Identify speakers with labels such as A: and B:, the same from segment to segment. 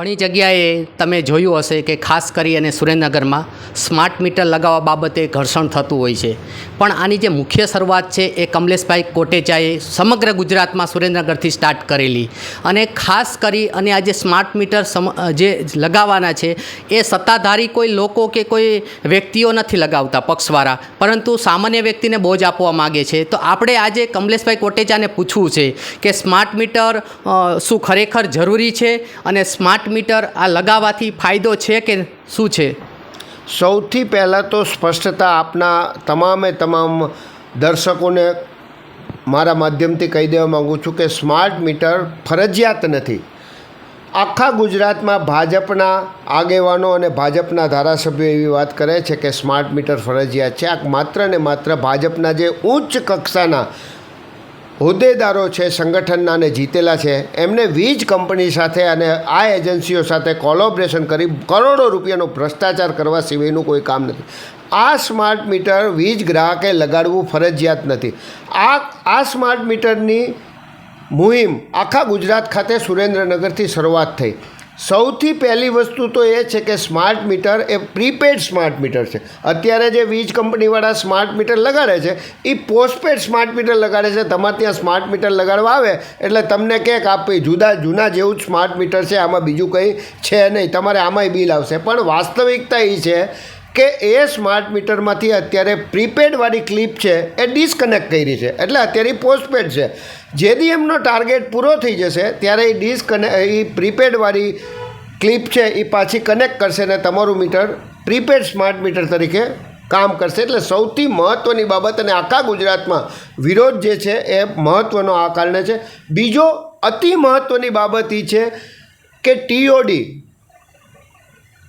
A: ઘણી જગ્યાએ તમે જોયું હશે કે ખાસ કરી અને સુરેન્દ્રનગરમાં સ્માર્ટ મીટર લગાવવા બાબતે ઘર્ષણ થતું હોય છે, પણ આની જે મુખ્ય શરૂઆત છે એ કમલેશભાઈ કોટેચાએ સમગ્ર ગુજરાતમાં સુરેન્દ્રનગરથી સ્ટાર્ટ કરેલી, અને ખાસ કરી અને આ જે સ્માર્ટ મીટર જે લગાવવાના છે એ સત્તાધારી કોઈ લોકો કે કોઈ વ્યક્તિઓ નથી લગાવતા પક્ષવાળા, પરંતુ સામાન્ય વ્યક્તિને બોજ આપવા માગે છે. તો આપણે આજે કમલેશભાઈ કોટેચાને પૂછવું છે કે સ્માર્ટ મીટર શું ખરેખર જરૂરી છે અને સ્માર્ટ મીટર આ લગાવવાથી ફાયદો છે કે શું છે?
B: સૌથી પહેલાં તો સ્પષ્ટતા આપના તમામ દર્શકોને મારા માધ્યમથી કહી દેવા માગું છું કે સ્માર્ટ મીટર ફરજિયાત નથી. આખા ગુજરાતમાં ભાજપના આગેવાનો અને ભાજપના ધારાસભ્યો એવી વાત કરે છે કે સ્માર્ટ મીટર ફરજિયાત છે. આ માત્ર ને માત્ર ભાજપના જે ઉચ્ચ કક્ષાના હોદ્દેદારો છે, સંગઠનના અને જીતેલા છે, એમને વીજ કંપની સાથે અને આ એજન્સીઓ સાથે કોલોબરેશન કરી કરોડો રૂપિયાનો ભ્રષ્ટાચાર કરવા સિવાયનું કોઈ કામ નથી. આ સ્માર્ટ મીટર વીજ ગ્રાહકે લગાડવું ફરજિયાત નથી. આ સ્માર્ટ મીટરની મુહિમ આખા ગુજરાત ખાતે સુરેન્દ્રનગરથી શરૂઆત થઈ. સૌથી પહેલી વસ્તુ તો એ છે કે સ્માર્ટ મીટર એ પ્રીપેડ સ્માર્ટ મીટર છે. અત્યારે જે વીજ કંપનીવાળા સ્માર્ટ મીટર લગાડે છે એ પોસ્ટપેડ સ્માર્ટ મીટર લગાડે છે. તમારે ત્યાં સ્માર્ટ મીટર લગાડવા આવે એટલે તમને કહે કે આ જૂના જેવું જ સ્માર્ટ મીટર છે, આમાં બીજું કંઈ છે નહીં, તમારે આમાંય બિલ આવશે. પણ વાસ્તવિકતા એ છે કે એ સ્માર્ટ મીટરમાંથી અત્યારે પ્રીપેડવાળી ક્લિપ છે એ ડિસ્કનેક્ટ કરી છે, એટલે અત્યારે પોસ્ટપેડ છે. જેથી એમનો ટાર્ગેટ પૂરો થઈ જશે ત્યારે એ પ્રીપેડવાળી ક્લિપ છે એ પાછી કનેક્ટ કરશે અને તમારું મીટર પ્રીપેડ સ્માર્ટ મીટર તરીકે કામ કરશે. એટલે સૌથી મહત્ત્વની બાબત, અને આખા ગુજરાતમાં વિરોધ જે છે એ મહત્ત્વનો આ કારણે છે. બીજો અતિ મહત્ત્વની બાબત એ છે કે TOD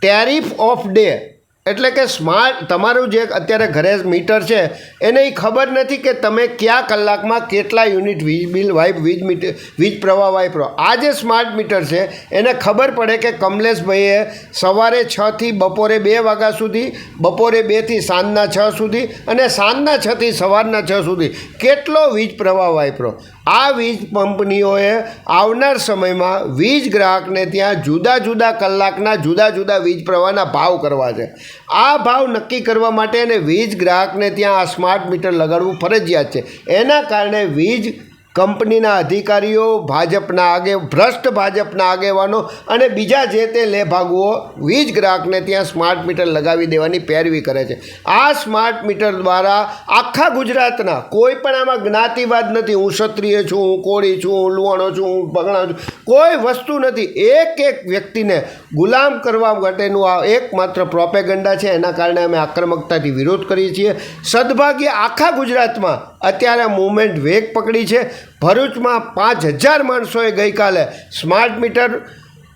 B: ટેરિફ ઓફ ડે, એટલે કે તમારું જે અત્યારે ઘરે મીટર છે એને એ ખબર નથી કે તમે કયા કલાકમાં કેટલા યુનિટ વીજ પ્રવાહ વાપરો. આ જે સ્માર્ટ મીટર છે એને ખબર પડે કે કમલેશભાઈએ સવારે 6 થી બપોરે 2 વાગ્યા સુધી, બપોરે 2 થી સાંજના 6 સુધી અને સાંજના 6 થી સવારના 6 સુધી કેટલો વીજ પ્રવાહ વાપરો. આ વીજ કંપનીઓએ આવનાર સમયમાં વીજ ગ્રાહકને ત્યાં જુદા જુદા કલાકના જુદા જુદા વીજ પ્રવાહના ભાવ કરવા છે. આ ભાવ નક્કી કરવા માટે અને વીજ ગ્રાહકને ત્યાં આ સ્માર્ટ મીટર લગાડવું ફરજિયાત છે. એના કારણે વીજ કંપનીના અધિકારીઓ, ભ્રષ્ટ ભાજપના આગેવાનો અને બીજા જે તે લેભાગુઓ વીજ ગ્રાહકને ત્યાં સ્માર્ટ મીટર લગાવી દેવાની પેરવી કરે છે. આ સ્માર્ટ મીટર દ્વારા આખા ગુજરાતના કોઈ પણ આમાં જ્ઞાતિવાદ નથી, હું ક્ષત્રિય છું, હું કોળી છું, હું લુહાણો છું, હું ભગણા છું, કોઈ વસ્તુ નથી. એક વ્યક્તિને ગુલામ કરવા માટેનું આ એકમાત્ર પ્રોપેગન્ડા છે. એના કારણે અમે આક્રમકતાથી વિરોધ કરીએ છીએ. સદભાગ્યે આખા ગુજરાતમાં અત્યારે મૂવમેન્ટ વેગ પકડી છે. ભરૂચમાં 5000 માણસોએ ગઈકાલે સ્માર્ટ મીટર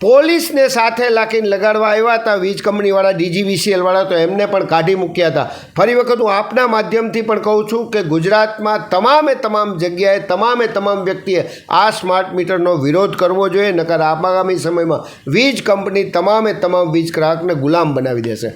B: પોલીસને સાથે લાખીને લગાડવા આવ્યા હતા, વીજ કંપનીવાળા DGVCL વાળા, તો એમને પણ કાઢી મૂક્યા હતા. ફરી વખત હું આપના માધ્યમથી પણ કહું છું કે ગુજરાતમાં તમામ જગ્યાએ તમામ વ્યક્તિએ આ સ્માર્ટ મીટરનો વિરોધ કરવો જોઈએ, નકર આગામી સમયમાં વીજ કંપની તમામ વીજ ગ્રાહકને ગુલામ બનાવી દેશે.